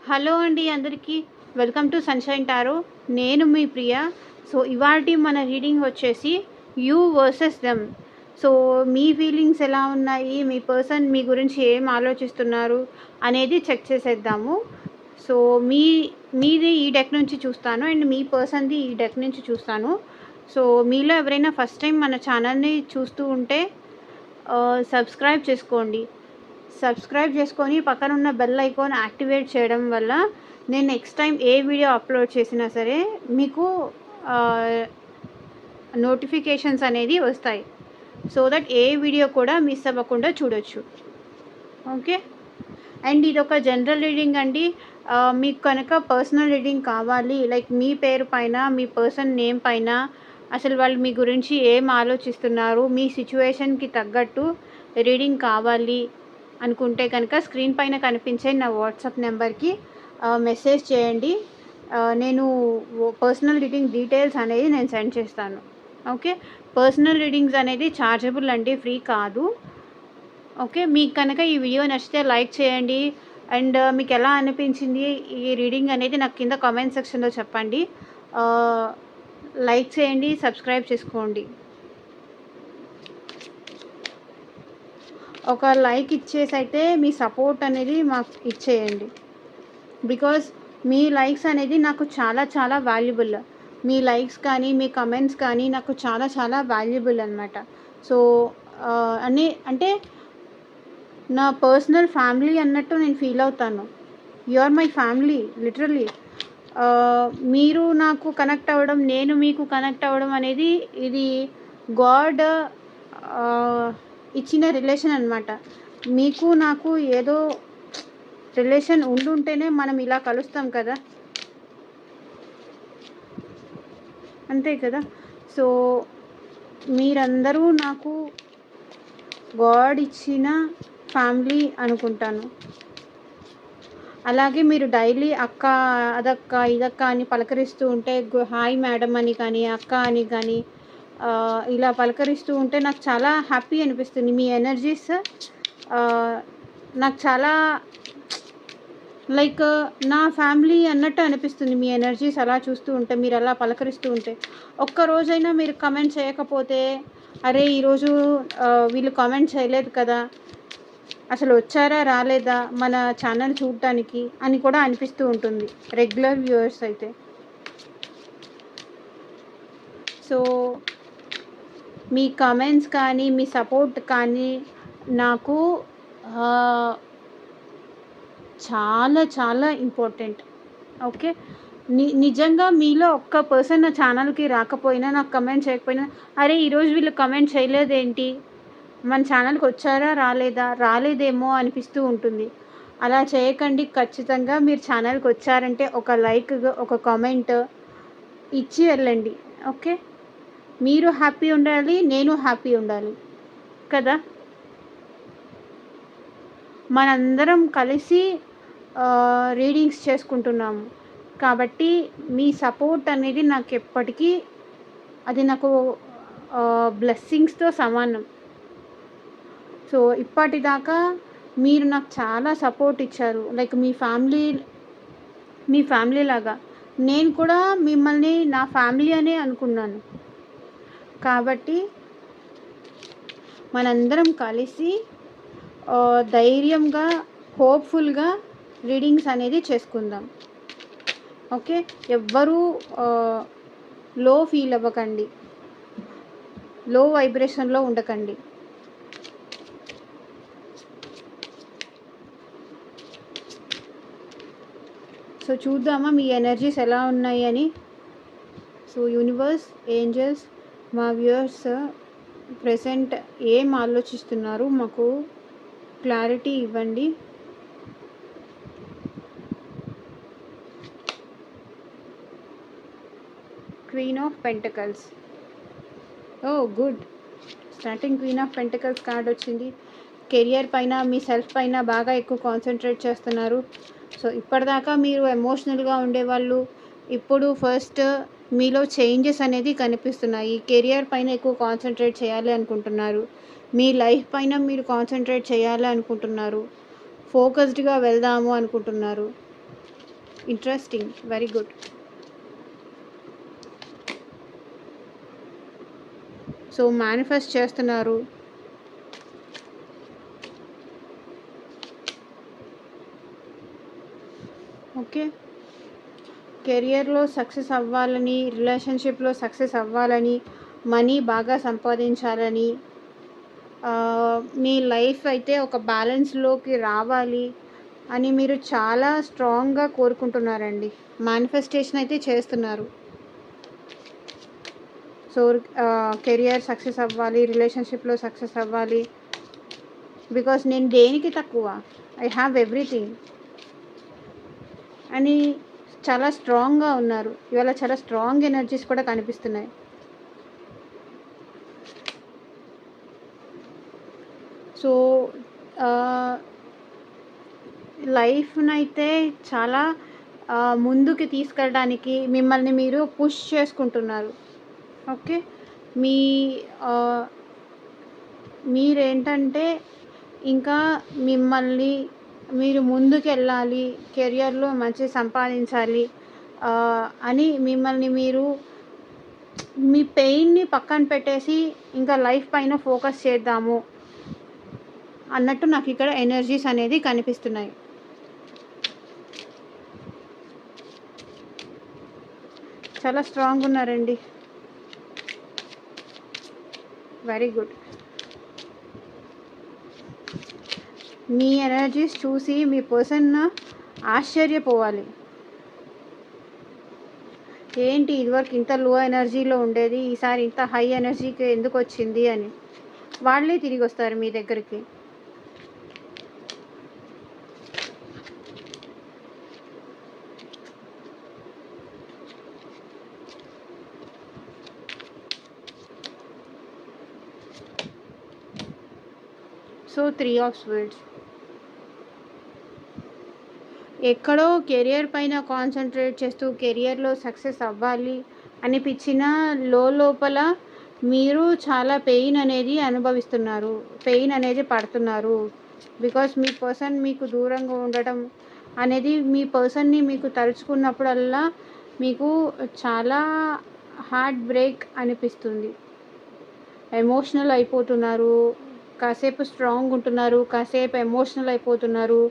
Hello అండి అందరికీ. Welcome to sunshine tarot. నేను మీ ప్రియ. సో, ఇవాల్టి మన రీడింగ్ వచ్చేసి you versus them. So, me feelings ఎలా ఉన్నాయి? మీ పర్సన్ మీ గురించి ఏం ఆలోచిస్తున్నారు? అనేది చెక్ చేసేద్దాము. సో, మీది ఈ డెక్ నుంచి చూస్తాను అండ్ మీ పర్సన్‌ది ఈ డెక్ నుంచి చూస్తాను. సో, మీలో ఎవరైనా ఫస్ట్ టైం మన ఛానల్‌ని చూస్తూ ఉంటే సబ్స్క్రైబ్ చేసుకోండి. సబ్స్క్రైబ్ చేసుకొని పక్కనున్న బెల్ ఐకాన్ యాక్టివేట్ చేయడం వల్ల నేను నెక్స్ట్ టైం ఏ వీడియో అప్లోడ్ చేసినా సరే మీకు నోటిఫికేషన్స్ అనేది వస్తాయి. సో దట్ ఏ వీడియో కూడా మిస్ అవ్వకుండా చూడొచ్చు. ఓకే. అండ్ ఇదొక జనరల్ రీడింగ్ అండి. మీకు కనుక పర్సనల్ రీడింగ్ కావాలి, లైక్ మీ పేరు పైన, మీ పర్సన్ నేమ్ పైన అసలు వాళ్ళు మీ గురించి ఏం ఆలోచిస్తున్నారు, మీ సిచ్యువేషన్కి తగ్గట్టు రీడింగ్ కావాలి అనుకుంటే కనుక స్క్రీన్ పైన కనిపించే నా వాట్సాప్ నెంబర్కి మెసేజ్ చేయండి. నేను పర్సనల్ రీడింగ్ డీటెయిల్స్ అనేది నేను సెండ్ చేస్తాను. ఓకే. పర్సనల్ రీడింగ్స్ అనేది ఛార్జబుల్ అండి, ఫ్రీ కాదు. ఓకే. మీకు కనుక ఈ వీడియో నచ్చితే లైక్ చేయండి. అండ్ మీకు ఎలా అనిపించింది ఈ రీడింగ్ అనేది నాకు కింద కామెంట్ సెక్షన్లో చెప్పండి. లైక్ చేయండి, సబ్స్క్రైబ్ చేసుకోండి. ఒక లైక్ ఇచ్చేసి అయితే మీ సపోర్ట్ అనేది మాకు ఇచ్చేయండి. బికాజ్ మీ లైక్స్ అనేది నాకు చాలా చాలా వాల్యుబుల్. మీ లైక్స్ కానీ మీ కమెంట్స్ కానీ నాకు చాలా చాలా వాల్యుబుల్ అనమాట. సో అంటే నా పర్సనల్ ఫ్యామిలీ అన్నట్టు నేను ఫీల్ అవుతాను. You are my family literally. మీరు నాకు కనెక్ట్ అవ్వడం, నేను మీకు కనెక్ట్ అవ్వడం అనేది ఇది గాడ్ ఇచ్చిన రిలేషన్ అనమాట. మీకు నాకు ఏదో రిలేషన్ ఉండుంటేనే మనం ఇలా కలుస్తాం కదా, అంతే కదా. సో మీరందరూ నాకు గాడ్ ఇచ్చిన ఫ్యామిలీ అనుకుంటాను. అలాగే మీరు డైలీ అక్క, అదక్క, ఇదక్క అని పలకరిస్తూ ఉంటే, హాయ్ మేడం అని కానీ, అక్క అని కానీ ఇలా పలకరిస్తూ ఉంటే నాకు చాలా హ్యాపీ అనిపిస్తుంది. మీ ఎనర్జీస్ నాకు చాలా లైక్ నా ఫ్యామిలీ అన్నట్టు అనిపిస్తుంది. మీ ఎనర్జీస్ అలా చూస్తూ ఉంటే, మీరు అలా పలకరిస్తూ ఉంటే. ఒక్కరోజైనా మీరు కమెంట్ చేయకపోతే, అరే ఈరోజు వీళ్ళు కామెంట్ చేయలేదు కదా, అసలు వచ్చారా రాలేదా మన ఛానల్ చూడటానికి అని కూడా అనిపిస్తూ ఉంటుంది రెగ్యులర్ వ్యూవర్స్ అయితే. సో మీ కామెంట్స్ కానీ మీ సపోర్ట్ కానీ నాకు చాలా చాలా ఇంపార్టెంట్. ఓకే. నిజంగా మీలో ఒక్క పర్సన్ నా ఛానల్కి రాకపోయినా, నాకు కమెంట్ చేయకపోయినా, అరే ఈరోజు వీళ్ళు కమెంట్ చేయలేదేంటి, మన ఛానల్కి వచ్చారా రాలేదేమో అనిపిస్తూ ఉంటుంది. అలా చేయకండి. ఖచ్చితంగా మీరు ఛానల్కి వచ్చారంటే ఒక లైక్, ఒక కామెంట్ ఇచ్చి వెళ్ళండి. ఓకే. మీరు హ్యాపీ ఉండాలి, నేను హ్యాపీ ఉండాలి కదా. మనందరం కలిసి రీడింగ్స్ చేసుకుంటున్నాము కాబట్టి మీ సపోర్ట్ అనేది నాకు ఎప్పటికీ అది నాకు బ్లెస్సింగ్స్తో సమానం. సో ఇప్పటిదాకా మీరు నాకు చాలా సపోర్ట్ ఇచ్చారు, లైక్ మీ ఫ్యామిలీ లాగా. నేను కూడా మిమ్మల్ని నా ఫ్యామిలీ అనే అనుకున్నాను. కాబట్టి మనందరం కలిసి ధైర్యంగా, హోప్ఫుల్గా రీడింగ్స్ అనేది చేసుకుందాం. ఓకే. ఎవ్వరూ లో ఫీల్ అవ్వకండి, లో వైబ్రేషన్లో ఉండకండి. సో చూద్దామా మీ ఎనర్జీస్ ఎలా ఉన్నాయి అని. సో యూనివర్స్, ఏంజల్స్, మా వ్యూవర్స్ ప్రెసెంట్ ఏం ఆలోచిస్తున్నారు మాకు క్లారిటీ ఇవ్వండి. Queen of pentacles. Oh good. Starting queen of pentacles card వచ్చింది. కెరియర్ పైన, మీ సెల్ఫ్ పైన బాగా ఎక్కువ కాన్సన్ట్రేట్ చేస్తున్నారు. సో ఇప్పటిదాకా మీరు ఎమోషనల్గా ఉండేవాళ్ళు, ఇప్పుడు ఫస్ట్ మీలో చేంజెస్ అనేది కనిపిస్తున్నాయి. కెరియర్ పైన ఎక్కువ కాన్సన్ట్రేట్ చేయాలి అనుకుంటున్నారు. మీ లైఫ్ పైన మీరు కాన్సన్ట్రేట్ చేయాలి అనుకుంటున్నారు. ఫోకస్డ్గా వెళ్దాము అనుకుంటున్నారు. Interesting, very good. So manifest చేస్తున్నారు. ఓకే. కెరియర్లో సక్సెస్ అవ్వాలని, రిలేషన్షిప్లో సక్సెస్ అవ్వాలని, మనీ బాగా సంపాదించాలని, మీ లైఫ్ అయితే ఒక బ్యాలెన్స్లోకి రావాలి అని మీరు చాలా స్ట్రాంగ్గా కోరుకుంటున్నారండి. మేనిఫెస్టేషన్ అయితే చేస్తున్నారు. సో కెరియర్ సక్సెస్ అవ్వాలి, రిలేషన్షిప్లో సక్సెస్ అవ్వాలి. బికాస్ నేను దేనికి తక్కువ, ఐ హ్యావ్ ఎవ్రీథింగ్ అని చాలా స్ట్రాంగ్గా ఉన్నారు. ఇవాళ చాలా స్ట్రాంగ్ ఎనర్జీస్ కూడా కనిపిస్తున్నాయి. సో లైఫ్నైతే చాలా ముందుకు తీసుకెళ్ళడానికి మిమ్మల్ని మీరు పుష్ చేసుకుంటున్నారు. ఓకే. మీరేంటంటే ఇంకా మిమ్మల్ని మీరు ముందుకు వెళ్ళాలి, కెరియర్లో మంచి సంపాదించాలి అని మిమ్మల్ని మీరు మీ పెయిన్ని పక్కన పెట్టేసి ఇంకా లైఫ్ పైన ఫోకస్ చేద్దాము అన్నట్టు నాకు ఇక్కడ ఎనర్జీస్ అనేది కనిపిస్తున్నాయి. చాలా స్ట్రాంగ్ ఉన్నారండి. Very good. మీ ఎనర్జీస్ చూసి మీ పర్సన్ ఆశ్చర్యపోవాలి. ఏంటి ఇదివరకు ఇంత లో ఎనర్జీలో ఉండేది, ఈసారి ఇంత హై ఎనర్జీకి ఎందుకు వచ్చింది అని. వాళ్ళే తిరిగి వస్తారు మీ దగ్గరికి. So 3 of swords. ఎక్కడో కెరియర్ పైన కాన్సన్ట్రేట్ చేస్తూ కెరియర్లో సక్సెస్ అవ్వాలి అనిపించిన లోపల మీరు చాలా పెయిన్ అనేది అనుభవిస్తున్నారు, పెయిన్ అనేది పడుతున్నారు. బికాస్ మీ పర్సన్ మీకు దూరంగా ఉండటం అనేది, మీ పర్సన్ని మీకు తలుచుకున్నప్పుడల్లా మీకు చాలా హార్ట్ బ్రేక్ అనిపిస్తుంది. ఎమోషనల్ అయిపోతున్నారు, కాసేపు స్ట్రాంగ్ ఉంటున్నారు, కాసేపు ఎమోషనల్ అయిపోతున్నారు.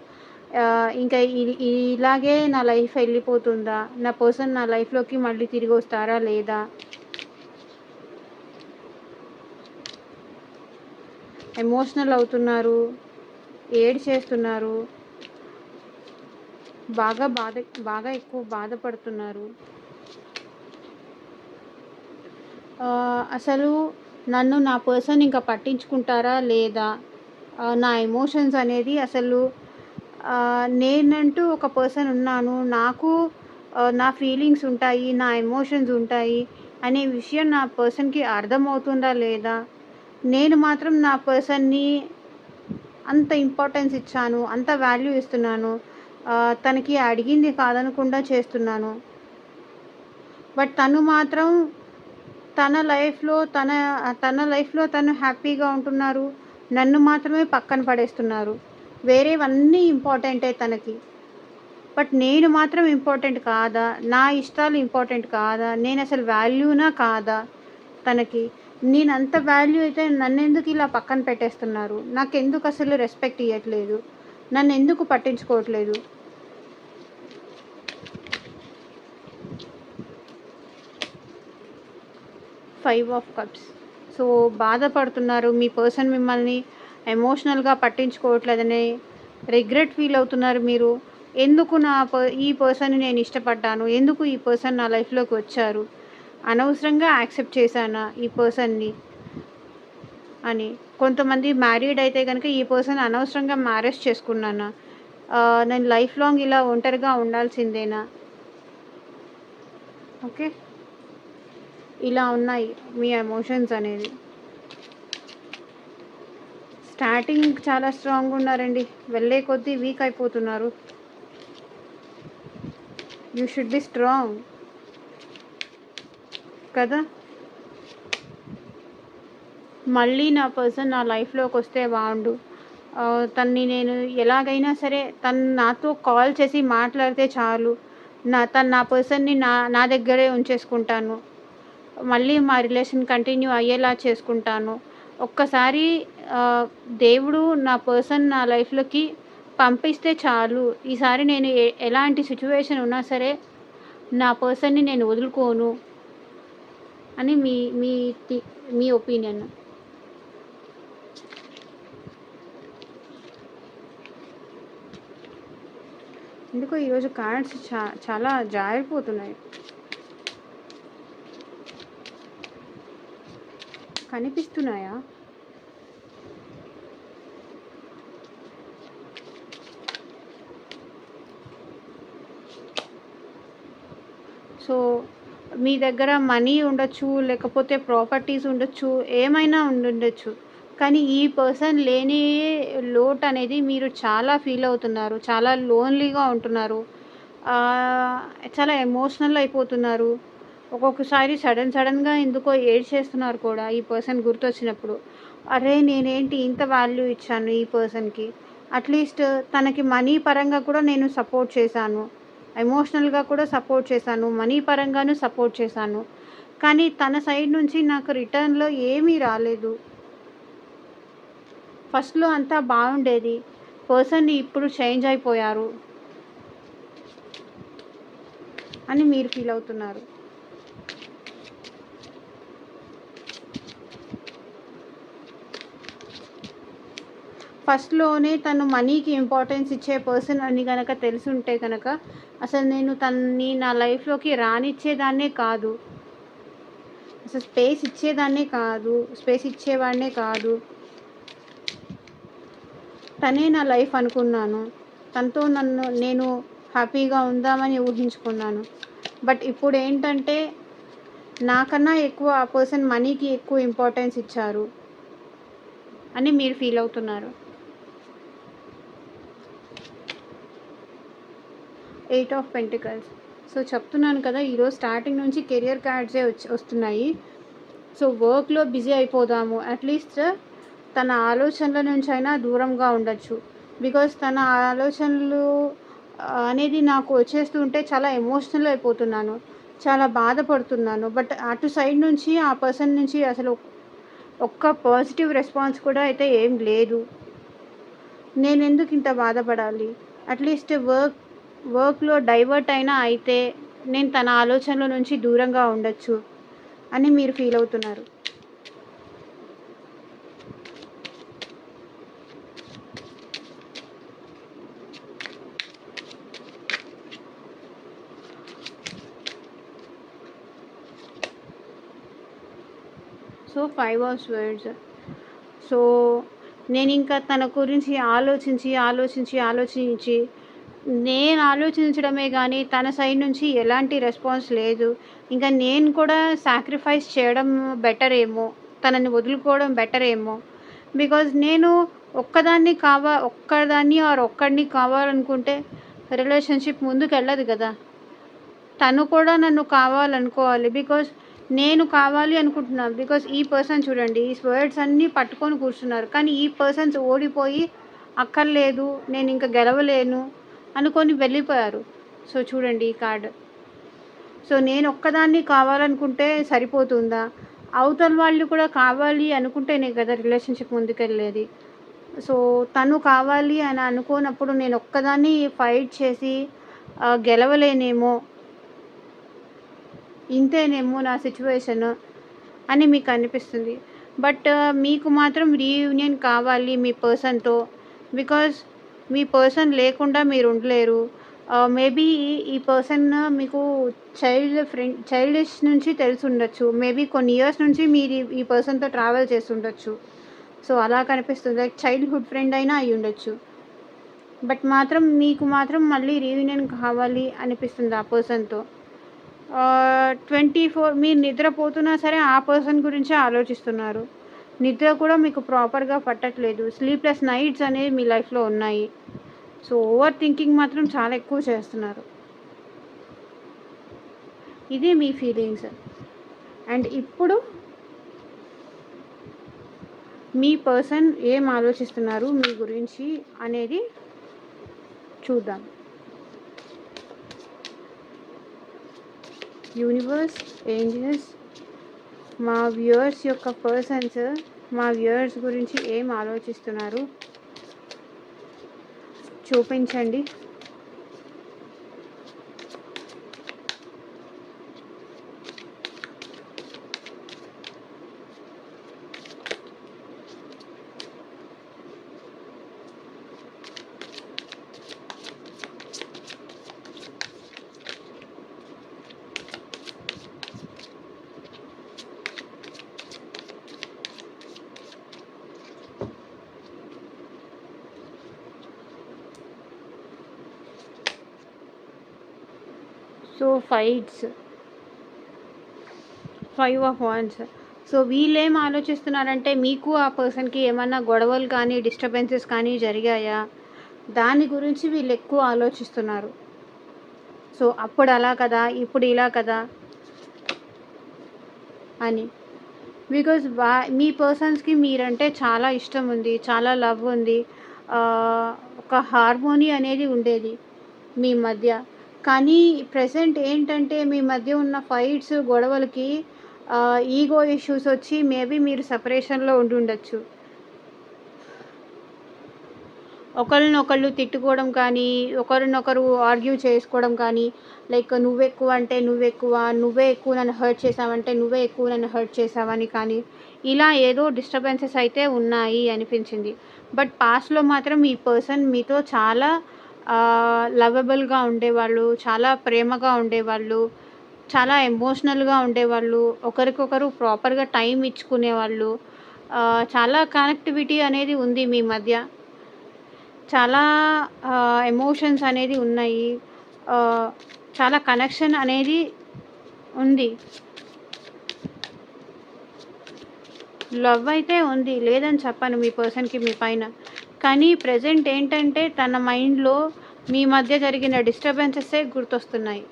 ఇంకా ఇలాగే నా లైఫ్ వెళ్ళిపోతుందా, నా పర్సన్ నా లైఫ్లోకి మళ్ళీ తిరిగి వస్తారా లేదా, ఎమోషనల్ అవుతున్నారు, ఏడ్చేస్తున్నారు, బాగా ఎక్కువ బాధపడుతున్నారు. అసలు నన్ను నా పర్సన్ ఇంకా పట్టించుకుంటారా లేదా, నా ఎమోషన్స్ అనేది అసలు నేనంటూ ఒక పర్సన్ ఉన్నాను, నాకు నా ఫీలింగ్స్ ఉంటాయి, నా ఎమోషన్స్ ఉంటాయి అనే విషయం నా పర్సన్కి అర్థమవుతుందా లేదా, నేను మాత్రం నా పర్సన్ని అంత ఇంపార్టెన్స్ ఇచ్చాను, అంత వాల్యూ ఇస్తున్నాను, తనకి అడిగింది కాదనకుండా చేస్తున్నాను. బట్ తను మాత్రం తన లైఫ్లో తను హ్యాపీగా ఉంటున్నారు, నన్ను మాత్రమే పక్కన పడేస్తున్నారు. వేరేవన్నీ ఇంపార్టెంటే తనకి, బట్ నేను మాత్రం ఇంపార్టెంట్ కాదా, నా ఇష్టాలు ఇంపార్టెంట్ కాదా, నేను అసలు వాల్యూనా కాదా తనకి, నేను అంత వాల్యూ అయితే నన్ను ఎందుకు ఇలా పక్కన పెట్టేస్తున్నారు, నాకెందుకు అసలు రెస్పెక్ట్ ఇవ్వట్లేదు, నన్ను ఎందుకు పట్టించుకోవట్లేదు. Five of cups. సో బాధపడుతున్నారు, మీ పర్సన్ మిమ్మల్ని ఎమోషనల్గా పట్టించుకోవట్లేదని రిగ్రెట్ ఫీల్ అవుతున్నారు మీరు. ఎందుకు ఈ పర్సన్ని నేను ఇష్టపడ్డాను, ఎందుకు ఈ పర్సన్ నా లైఫ్లోకి వచ్చారు, అనవసరంగా యాక్సెప్ట్ చేశానా ఈ పర్సన్ని అని. కొంతమంది మ్యారీడ్ అయితే కనుక ఈ పర్సన్ అనవసరంగా మ్యారేజ్ చేసుకున్నానా, నేను లైఫ్ లాంగ్ ఇలా ఒంటరిగా ఉండాల్సిందేనా. ఓకే, ఇలా ఉన్నాయి మీ ఎమోషన్స్ అనేది. స్టార్టింగ్ చాలా స్ట్రాంగ్ ఉన్నారండి, వెళ్ళే కొద్దీ వీక్ అయిపోతున్నారు. యూ షుడ్ బి స్ట్రాంగ్ కదా. మళ్ళీ నా పర్సన్ నా లైఫ్లోకి వస్తే బాగుండు, తన్ని నేను ఎలాగైనా సరే తను నాతో కాల్ చేసి మాట్లాడితే చాలు, నా పర్సన్‌ని నా దగ్గరే ఉంచేసుకుంటాను. మళ్ళీ మా రిలేషన్ కంటిన్యూ అయ్యేలా చేసుకుంటాను. ఒక్కసారి ఆహ్, దేవుడు నా పర్సన్ నా లైఫ్‌లోకి పంపిస్తే చాలు. ఈసారి నేను ఎలాంటి సిట్యుయేషన్ ఉన్నా సరే నా పర్సన్‌ని నేను వదులుకోను అని మీ మీ తి మీ ఒపీనియన్. ఎందుకో ఈరోజు కార్డ్స్ చాలా జారిపోతున్నాయి. కనిపిస్తున్నాయా? సో, మీ దగ్గర మనీ ఉండొచ్చు, లేకపోతే ప్రాపర్టీస్ ఉండొచ్చు, ఏమైనా ఉండుండొచ్చు. కానీ ఈ పర్సన్ లేని లోటనేది మీరు చాలా ఫీల్ అవుతున్నారు. చాలా లోన్లీగా ఉంటున్నారు. చాలా ఎమోషనల్ అయిపోతున్నారు. ఒక్కొక్కసారి సడన్‌గా ఎందుకో ఏడ్చేస్తున్నారు కూడా ఈ పర్సన్ గుర్తొచ్చినప్పుడు. అరే! నేనేంటి ఇంత వాల్యూ ఇచ్చాను ఈ పర్సన్‌కి. అట్‌లీస్ట్ తనకి మనీ పరంగా కూడా నేను సపోర్ట్ చేశాను. ఎమోషనల్‌గా కూడా సపోర్ట్ చేశాను. మనీ పరంగాను సపోర్ట్ చేశాను. కానీ తన సైడ్ నుంచి నాకు రిటర్న్‌లో ఏమీ రాలేదు. ఫస్ట్‌లో అంతా బాగుండేది. పర్సన్ ఇప్పుడు చేంజ్ అయిపోయారు అని మీరు ఫీల్ అవుతున్నారు. ఫస్ట్‌లోనే తను మనీకి ఇంపార్టెన్స్ ఇచ్చే పర్సన్ అని గనక తెలిసుంటే గనక అసలు నేను తనని నా లైఫ్‌లోకి రానిచ్చేదాన్నే కాదు. అసలు స్పేస్ ఇచ్చేవాడినే కాదు. తనే నా లైఫ్ అనుకున్నాను. తనతో నేను హ్యాపీగా ఉందామని ఊహించుకున్నాను. బట్ ఇప్పుడేంటంటే నాకన్నా ఎక్కువ ఆ పర్సన్ మనీకి ఎక్కువ ఇంపార్టెన్స్ ఇచ్చారు అని మీరు ఫీల్ అవుతున్నారు. 8 ఆఫ్ పెంటికల్స్. సో చెప్తున్నాను కదా, ఈరోజు స్టార్టింగ్ నుంచి కెరియర్ కార్డ్సే వస్తున్నాయి. సో వర్క్లో బిజీ అయిపోదాము. అట్లీస్ట్ తన ఆలోచనల నుంచి అయినా దూరంగా ఉండొచ్చు. బికాజ్ తన ఆలోచనలు అనేది నాకు వచ్చేస్తూ ఉంటే చాలా ఎమోషనల్ అయిపోతున్నాను. చాలా బాధపడుతున్నాను. బట్ అటు సైడ్ నుంచి ఆ పర్సన్ నుంచి అసలు ఒక్క పాజిటివ్ రెస్పాన్స్ కూడా అయితే ఏం లేదు. నేనెందుకు ఇంత బాధపడాలి? అట్లీస్ట్ వర్క్లో డైవర్ట్ అయినా అయితే నేను తన ఆలోచనల నుంచి దూరంగా ఉండొచ్చు అని మీరు ఫీల్ అవుతున్నారు. So 5 of swords. సో నేను ఇంకా తన గురించి ఆలోచించి నేను ఆలోచించడమే కానీ తన సైడ్ నుంచి ఎలాంటి రెస్పాన్స్ లేదు. ఇంకా నేను కూడా సాక్రిఫైస్ చేయడం బెటర్ ఏమో, తనని వదులుకోవడం బెటర్ ఏమో. బికాజ్ నేను ఒక్కదాన్ని ఒక్కడిని కావాలనుకుంటే రిలేషన్షిప్ ముందుకెళ్ళదు కదా. తను కూడా నన్ను కావాలనుకోవాలి. బికాజ్ నేను కావాలి అనుకుంటున్నాను. బికాజ్ ఈ పర్సన్ చూడండి, ఈ వర్డ్స్ అన్నీ పట్టుకొని కూర్చున్నారు. కానీ ఈ పర్సన్స్ ఓడిపోయి అక్కర్లేదు, నేను ఇంకా గెలవలేను అనుకొని వెళ్ళిపోయారు. సో చూడండి ఈ కార్డ్. సో నేను ఒక్కదాన్ని కావాలనుకుంటే సరిపోతుందా? అవతల వాళ్ళు కూడా కావాలి అనుకుంటేనే కదా రిలేషన్షిప్ ముందుకెళ్ళేది. సో తను కావాలి అని అనుకోనప్పుడు నేను ఒక్కదాన్ని ఫైట్ చేసి గెలవలేనేమో, ఇంతేనేమో నా సిచ్యువేషన్ అని మీకు అనిపిస్తుంది. బట్ మీకు మాత్రం రీయూనియన్ కావాలి మీ పర్సన్తో. బికాజ్ మీ పర్సన్ లేకుండా మీరు ఉండలేరు. మేబీ ఈ పర్సన్ మీకు చైల్డిష్ నుంచి తెలిసి ఉండొచ్చు. మేబీ కొన్ని ఇయర్స్ నుంచి మీరు ఈ పర్సన్తో ట్రావెల్ చేస్తుండొచ్చు. సో అలా కనిపిస్తుంది. లైక్ చైల్డ్హుడ్ ఫ్రెండ్ అయినా అయి ఉండొచ్చు. బట్ మీకు మాత్రం మళ్ళీ రీయూనియన్ కావాలి అనిపిస్తుంది ఆ పర్సన్తో. 24 మీరు నిద్రపోతున్నా సరే ఆ పర్సన్ గురించే ఆలోచిస్తున్నారు. నిద్ర కూడా మీకు ప్రాపర్గా పట్టట్లేదు. స్లీప్లెస్ నైట్స్ అనేవి మీ లైఫ్లో ఉన్నాయి. సో ఓవర్ థింకింగ్ మాత్రం చాలా ఎక్కువ చేస్తున్నారు. ఇది మీ ఫీలింగ్స్. అండ్ ఇప్పుడు మీ పర్సన్ ఏం ఆలోచిస్తున్నారు మీ గురించి అనేది చూద్దాం. యూనివర్స్, ఏంజల్స్, మా వ్యూవర్స్ యొక్క పర్సన్స్ మా వ్యూవర్స్ గురించి ఏం ఆలోచిస్తున్నారు చూపించండి. So fights, 5 of wands. So వీళ్ళు ఏం ఆలోచిస్తున్నారంటే మీకు ఆ పర్సన్కి ఏమన్నా గొడవలు కానీ డిస్టర్బెన్సెస్ కానీ జరిగాయా, దాని గురించి వీళ్ళు ఎక్కువ ఆలోచిస్తున్నారు. సో అప్పుడు అలా కదా, ఇప్పుడు ఇలా కదా అని. బికాజ్ మీ పర్సన్స్కి మీరంటే చాలా ఇష్టం ఉంది, చాలా లవ్ ఉంది, ఒక హార్మోనీ అనేది ఉండేది మీ మధ్య. కానీ ప్రెసెంట్ ఏంటంటే మీ మధ్య ఉన్న ఫైట్స్, గొడవలకి ఈగో ఇష్యూస్ వచ్చి మేబీ మీరు సపరేషన్లో ఉండొచ్చు. ఒకరినొకళ్ళు తిట్టుకోవడం కానీ, ఒకరినొకరు ఆర్గ్యూ చేసుకోవడం కానీ, లైక్ నువ్వెక్కువ అంటే నువ్వెక్కువ, నువ్వే ఎక్కువ నన్ను హర్ట్ చేసావంటే నువ్వే ఎక్కువ నన్ను హర్ట్ చేసావని కానీ, ఇలా ఏదో డిస్టర్బెన్సెస్ అయితే ఉన్నాయి అనిపించింది. బట్ పాస్ట్లో మాత్రం ఈ పర్సన్ మీతో చాలా లవబుల్గా ఉండేవాళ్ళు, చాలా ప్రేమగా ఉండేవాళ్ళు, చాలా ఎమోషనల్గా ఉండేవాళ్ళు, ఒకరికొకరు ప్రాపర్గా టైం ఇచ్చుకునేవాళ్ళు, చాలా కనెక్టివిటీ అనేది ఉంది మీ మధ్య, చాలా ఎమోషన్స్ అనేది ఉన్నాయి, చాలా కనెక్షన్ అనేది ఉంది, లవ్ అయితే ఉంది, లేదని చెప్పను మీ పర్సన్కి మీ పైన. కానీ ప్రజెంట్ ఏంటంటే తన మైండ్లో మీ మధ్య జరిగిన డిస్టర్బెన్సెస్సే గుర్తొస్తున్నాయి.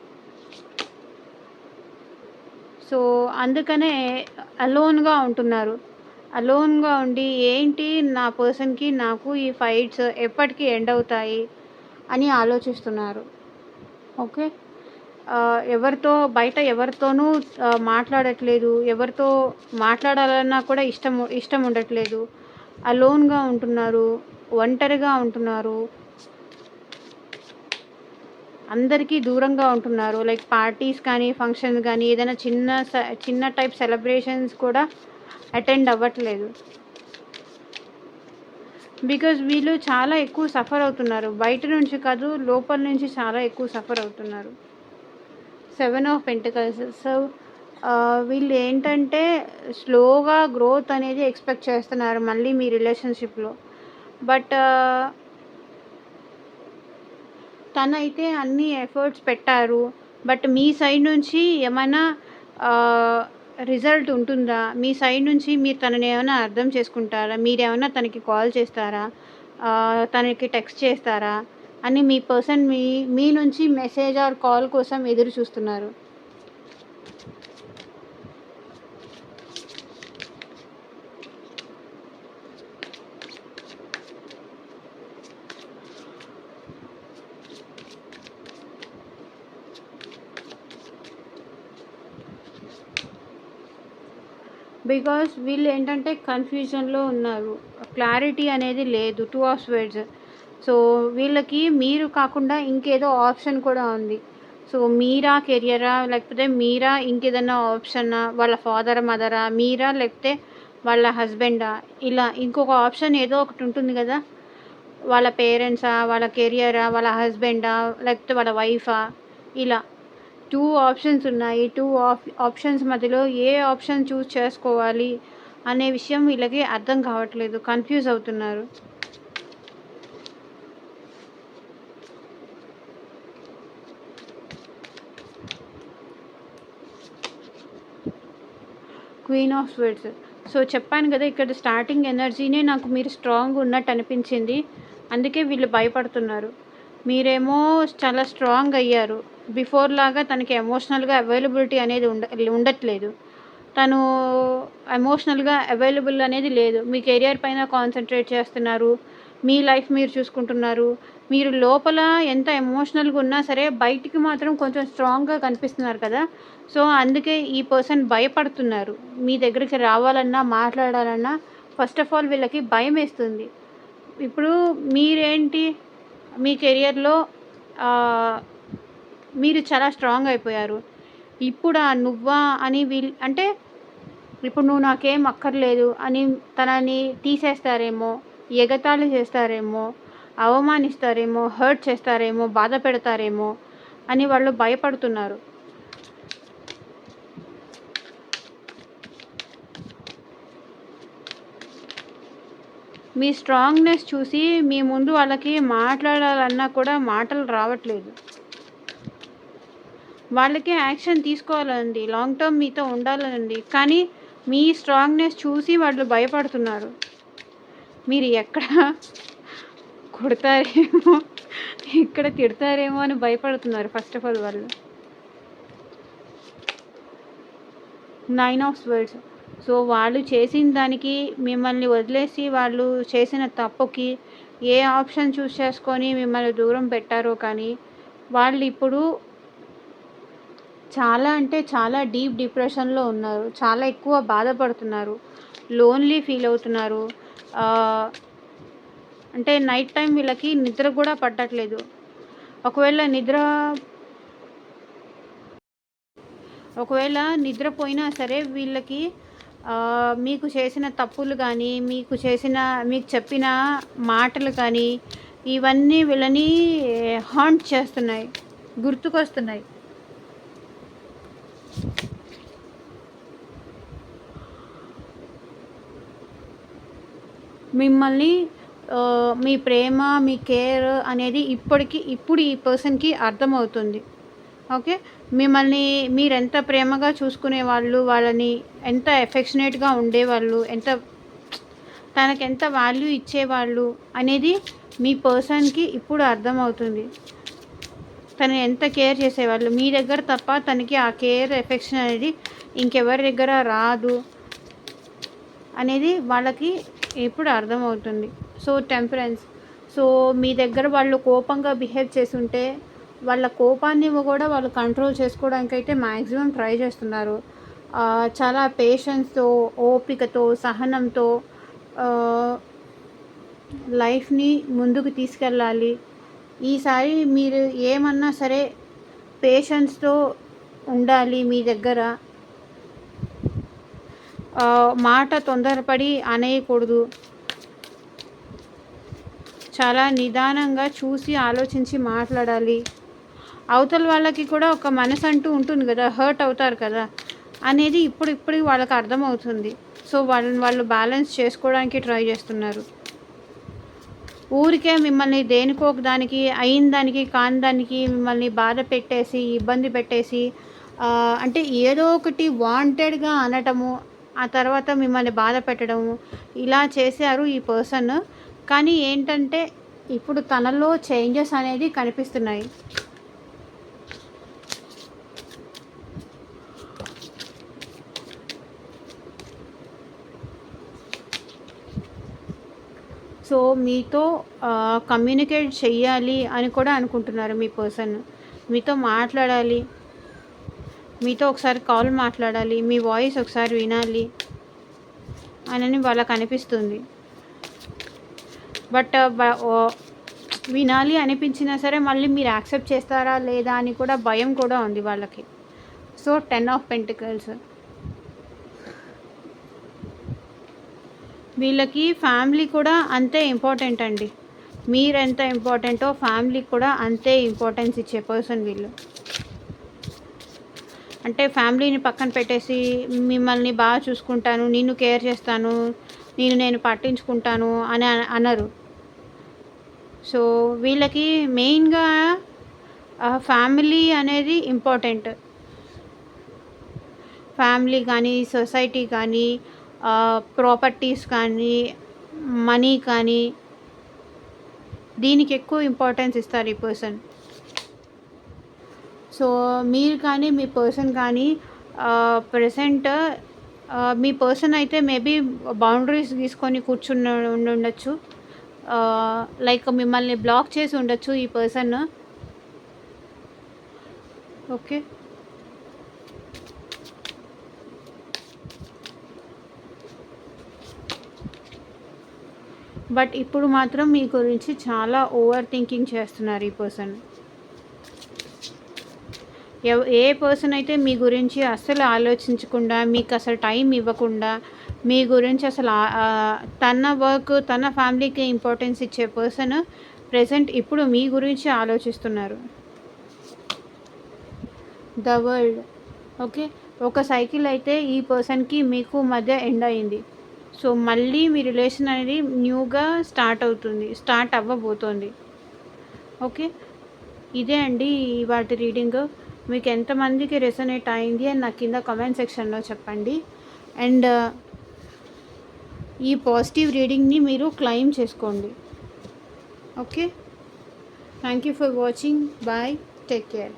సో అందుకనే అలోన్గా ఉంటున్నారు. అలోన్గా ఉండి ఏంటి నా పర్సన్కి నాకు ఈ ఫైట్స్ ఎప్పటికీ ఎండ్ అవుతాయి అని ఆలోచిస్తున్నారు. ఓకే, ఎవరితో బయట ఎవరితోనూ మాట్లాడట్లేదు, ఎవరితో మాట్లాడాలన్నా కూడా ఇష్టం ఉండట్లేదు, అలోన్గా ఉంటున్నారు, ఒంటరిగా ఉంటున్నారు, అందరికీ దూరంగా ఉంటున్నారు. లైక్ పార్టీస్ కానీ, ఫంక్షన్స్ కానీ, ఏదైనా చిన్న టైప్ సెలబ్రేషన్స్ కూడా అటెండ్ అవ్వట్లేదు. బికాజ్ వీళ్ళు చాలా ఎక్కువ సఫర్ అవుతున్నారు, బయట నుంచి కాదు లోపల నుంచి చాలా ఎక్కువ సఫర్ అవుతున్నారు. 7 ఆఫ్ పెంటికల్స్. సో వీళ్ళు ఏంటంటే స్లోగా గ్రోత్ అనేది ఎక్స్పెక్ట్ చేస్తున్నారు మళ్ళీ మీ రిలేషన్షిప్లో. బట్ తనైతే అన్ని ఎఫర్ట్స్ పెట్టారు. బట్ మీ సైడ్ నుంచి ఏమైనా రిజల్ట్ ఉంటుందా? మీ సైడ్ నుంచి మీరు తనని ఏమైనా అర్థం చేసుకుంటారా? మీరేమైనా తనకి కాల్ చేస్తారా, తనకి టెక్స్ట్ చేస్తారా అని మీ పర్సన్ మీ నుంచి మెసేజ్ ఆర్ కాల్ కోసం ఎదురు చూస్తున్నారు. బికాస్ వీళ్ళు ఏంటంటే కన్ఫ్యూజన్లో ఉన్నారు, క్లారిటీ అనేది లేదు. 2 ఆఫ్ స్వేడ్స్. సో వీళ్ళకి మీరు కాకుండా ఇంకేదో ఆప్షన్ కూడా ఉంది. సో మీరా కెరియరా, లేకపోతే మీరా ఇంకేదన్నా ఆప్షన్నా, వాళ్ళ ఫాదర్ మదరా, మీరా లేకపోతే వాళ్ళ హస్బెండా, ఇలా ఇంకొక ఆప్షన్ ఏదో ఒకటి ఉంటుంది కదా. వాళ్ళ పేరెంట్సా, వాళ్ళ కెరియరా, వాళ్ళ హస్బెండా, లేకపోతే వాళ్ళ వైఫా, ఇలా 2 ఆప్షన్స్ ఉన్నాయి. 2 ఆప్షన్స్ మధ్యలో ఏ ఆప్షన్ చూస్ చేసుకోవాలి అనే విషయం వీళ్ళకి అర్థం కావట్లేదు, కన్ఫ్యూజ్ అవుతున్నారు. Queen of స్వేడ్స్. సో చెప్పాను కదా, ఇక్కడ స్టార్టింగ్ ఎనర్జీనే నాకు మీరు స్ట్రాంగ్ ఉన్నట్టు అనిపించింది, అందుకే వీళ్ళు భయపడుతున్నారు. మీరేమో చాలా స్ట్రాంగ్ అయ్యారు. బిఫోర్ లాగా తనకి ఎమోషనల్గా అవైలబిలిటీ అనేది ఉండట్లేదు. తను ఎమోషనల్గా అవైలబుల్ అనేది లేదు. మీ కెరియర్ పైన కాన్సన్ట్రేట్ చేస్తున్నారు, మీ లైఫ్ మీరు చూసుకుంటున్నారు, మీరు లోపల ఎంత ఎమోషనల్గా ఉన్నా సరే బయటికి మాత్రం కొంచెం స్ట్రాంగ్గా కనిపిస్తున్నారు కదా. సో అందుకే ఈ పర్సన్ భయపడుతున్నారు. మీ దగ్గరికి రావాలన్నా మాట్లాడాలన్నా ఫస్ట్ ఆఫ్ ఆల్ వీళ్ళకి భయం వేస్తుంది. ఇప్పుడు మీరేంటి మీ కెరియర్లో మీరు చాలా స్ట్రాంగ్ అయిపోయారు. ఇప్పుడు నువ్వా అని అంటే ఇప్పుడు నువ్వు నాకేం అక్కర్లేదు అని తనని తీసేస్తారేమో, ఎగతాళి చేస్తారేమో, అవమానిస్తారేమో, హర్ట్ చేస్తారేమో, బాధ పెడతారేమో అని వాళ్ళు భయపడుతున్నారు. మీ స్ట్రాంగ్నెస్ చూసి మీ ముందు వాళ్ళకి మాట్లాడాలన్నా కూడా మాటలు రావట్లేదు. వాళ్ళకి యాక్షన్ తీసుకోవాలండి, లాంగ్ టర్మ్ మీతో ఉండాలండి, కానీ మీ స్ట్రాంగ్నెస్ చూసి వాళ్ళు భయపడుతున్నారు. మీరు ఎక్కడ కొడతారేమో, ఎక్కడ తిడతారేమో అని భయపడుతున్నారు ఫస్ట్ ఆఫ్ ఆల్ వాళ్ళు. 9 ఆఫ్ స్వర్డ్స్. సో వాళ్ళు చేసిన దానికి మిమ్మల్ని వదిలేసి వాళ్ళు చేసిన తప్పుకి ఏ ఆప్షన్ చూస్ చేసుకొని మిమ్మల్ని దూరం పెట్టారో కానీ వాళ్ళు ఇప్పుడు చాలా అంటే చాలా డీప్ డిప్రెషన్లో ఉన్నారు. చాలా ఎక్కువ బాధపడుతున్నారు, లోన్లీ ఫీల్ అవుతున్నారు. అంటే నైట్ టైం వీళ్ళకి నిద్ర కూడా పట్టట్లేదు. ఒకవేళ నిద్రపోయినా సరే వీళ్ళకి మీకు చేసిన తప్పులు కానీ మీకు చెప్పిన మాటలు కానీ ఇవన్నీ వీళ్ళని హాంట్ చేస్తున్నాయి, గుర్తుకొస్తున్నాయి. మిమ్మల్ని మీ ప్రేమ, మీ కేర్ అనేది ఇప్పుడు ఈ పర్సన్కి అర్థమవుతుంది. ఓకే, మిమ్మల్ని మీరెంత ప్రేమగా చూసుకునేవాళ్ళు, వాళ్ళని ఎంత ఎఫెక్షనేట్గా ఉండేవాళ్ళు, తనకెంత వాల్యూ ఇచ్చేవాళ్ళు అనేది మీ పర్సన్కి ఇప్పుడు అర్థమవుతుంది. తను ఎంత కేర్ చేసేవాళ్ళు, మీ దగ్గర తప్ప తనకి ఆ కేర్, ఎఫెక్షన్ అనేది ఇంకెవరి దగ్గర రాదు అనేది వాళ్ళకి ఇప్పుడు అర్థమవుతుంది. So temperance. సో మీ దగ్గర వాళ్ళు కోపంగా బిహేవ్ చేస్తుంటే వాళ్ళ కోపాన్ని కూడా వాళ్ళు కంట్రోల్ చేసుకోవడానికి అయితే మ్యాక్సిమం ట్రై చేస్తున్నారు. చాలా పేషెన్స్తో, ఓపికతో, సహనంతో లైఫ్ని ముందుకు తీసుకెళ్ళాలి. ఈసారి మీరు ఏమన్నా సరే పేషెన్స్తో ఉండాలి. మీ దగ్గర మాట తొందరపడి అనేయకూడదు. చాలా నిదానంగా చూసి ఆలోచించి మాట్లాడాలి. అవతల వాళ్ళకి కూడా ఒక మనసు అంటూ ఉంటుంది కదా, హర్ట్ అవుతారు కదా అనేది ఇప్పుడు వాళ్ళకి అర్థమవుతుంది. సో వాళ్ళు బ్యాలెన్స్ చేసుకోవడానికి ట్రై చేస్తున్నారు. ఊరికే మిమ్మల్ని దేనికో ఒక దానికి, అయిన దానికి కాని దానికి మిమ్మల్ని బాధ పెట్టేసి, ఇబ్బంది పెట్టేసి, అంటే ఏదో ఒకటి వాంటెడ్గా అనటము, ఆ తర్వాత మిమ్మల్ని బాధ పెట్టడము, ఇలా చేశారు ఈ పర్సన్. కానీ ఏంటంటే ఇప్పుడు తనలో చేంజెస్ అనేది కనిపిస్తున్నాయి. సో మీతో కమ్యూనికేట్ చెయ్యాలి అని కూడా అనుకుంటున్నారు మీ పర్సన్. మీతో మాట్లాడాలి, మీతో ఒకసారి కాల్ మాట్లాడాలి, మీ వాయిస్ ఒకసారి వినాలి అని వాళ్ళకి అనిపిస్తుంది. బట్ వినాలి అనిపించినా సరే మళ్ళీ మీరు యాక్సెప్ట్ చేస్తారా లేదా అని కూడా భయం కూడా ఉంది వాళ్ళకి. So 10 of pentacles. వీళ్ళకి ఫ్యామిలీ కూడా అంతే ఇంపార్టెంట్ అండి. మీరెంత ఇంపార్టెంటో ఫ్యామిలీకి కూడా అంతే ఇంపార్టెన్స్ ఇచ్చే పర్సన్ వీళ్ళు. అంటే ఫ్యామిలీని పక్కన పెట్టేసి మిమ్మల్ని బాగా చూసుకుంటాను, నిన్ను కేర్ చేస్తాను, నేను పట్టించుకుంటాను అని అనరు. సో వీళ్ళకి మెయిన్గా ఫ్యామిలీ అనేది ఇంపార్టెంట్. ఫ్యామిలీ కానీ, సొసైటీ కానీ, ప్రాపర్టీస్ కానీ, మనీ కానీ, దీనికి ఎక్కువ ఇంపార్టెన్స్ ఇస్తారు ఈ పర్సన్. సో మీరు కానీ మీ పర్సన్ కానీ ప్రెసెంట్ మీ పర్సన్ అయితే మేబీ బౌండరీస్ తీసుకొని ఉండొచ్చు. లైక్ మిమ్మల్ని బ్లాక్ చేసి ఉండొచ్చు ఈ పర్సన్. ఓకే, బట్ ఇప్పుడు మాత్రం మీ గురించి చాలా ఓవర్ థింకింగ్ చేస్తున్నారు ఈ పర్సన్. ఏ పర్సన్ అయితే మీ గురించి అస్సలు ఆలోచించకుండా, మీకు అసలు టైం ఇవ్వకుండా, మీ గురించి అసలు తన వర్క్, తన ఫ్యామిలీకి ఇంపార్టెన్స్ ఇచ్చే పర్సన్ ప్రెజెంట్ ఇప్పుడు మీ గురించి ఆలోచిస్తున్నారు. The world. ఓకే, ఒక సైకిల్ అయితే ఈ పర్సన్కి మీకు మధ్య ఎండ్ అయింది. సో మళ్ళీ మీ రిలేషన్ అనేది న్యూగా స్టార్ట్ అవ్వబోతోంది. ఓకే, ఇదే అండి వాటి రీడింగ్. మీకు ఎంతమందికి రెసొనేట్ అయింది అని నాకు కింద కామెంట్ సెక్షన్లో చెప్పండి. అండ్ ఈ పాజిటివ్ రీడింగ్ని మీరు క్లెయిమ్ చేసుకోండి. Okay, thank you for watching. Bye, take care.